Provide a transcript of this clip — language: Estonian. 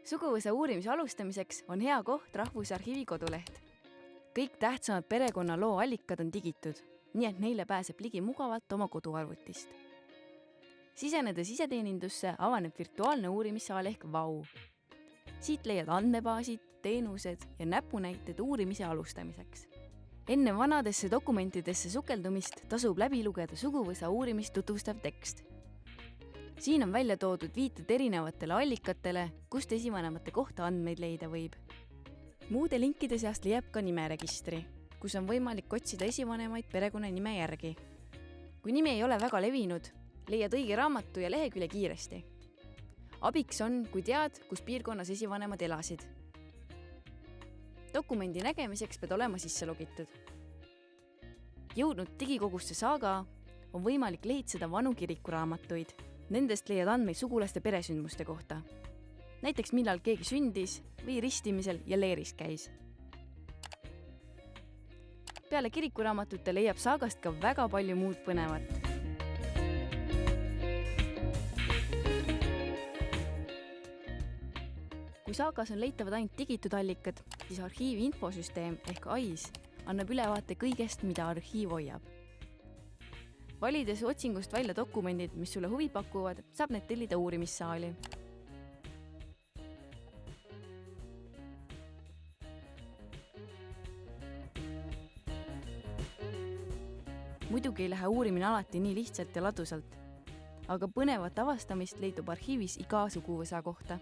Suguvõsa uurimise alustamiseks on hea koht Rahvusarhiivi koduleht. Kõik tähtsamad perekonnaloo allikad on digitud, nii et neile pääseb ligi mugavalt oma koduarvutist. Sisenedes iseteenindusse avaneb virtuaalne uurimissaal ehk VAU. Siit leiad andmebaasid, teenused ja näpunäited uurimise alustamiseks. Enne vanadesse dokumentidesse sukeldumist tasub läbi lugeda suguvõsa uurimist tutvustav tekst. Siin on välja toodud viited erinevatele allikatele, kust esivanemate kohta andmeid leida võib. Muude linkide seast leiab ka nimeregistri, kus on võimalik otsida esivanemaid perekonnanime järgi. Kui nimi ei ole väga levinud, leiad õige raamatu ja lehekülje kiiresti. Abiks on, kui tead, kus piirkonnas esivanemad elasid. Dokumendi nägemiseks pead olema sisse logitud. Jõudnud digikogusse Saaga on võimalik lehitseda vanu kirikuraamatuid. Nendest leiad andmeid sugulaste peresündmuste kohta. Näiteks millal keegi sündis või ristimisel ja leeris käis. Peale kirikuraamatute leiab Saagast ka väga palju muud põnevat. Kui Saagas on leitavad ainult digitud allikad, siis arhiivi infosüsteem ehk AIS annab ülevaate kõigest, mida arhiiv hoiab. Valides otsingust välja dokumendid, mis sulle huvi pakuvad, saab need tellida uurimissaali. Muidugi ei lähe uurimine alati nii lihtsalt ja ladusalt, aga põnevat avastamist leidub arhiivis iga suguvõsa kohta.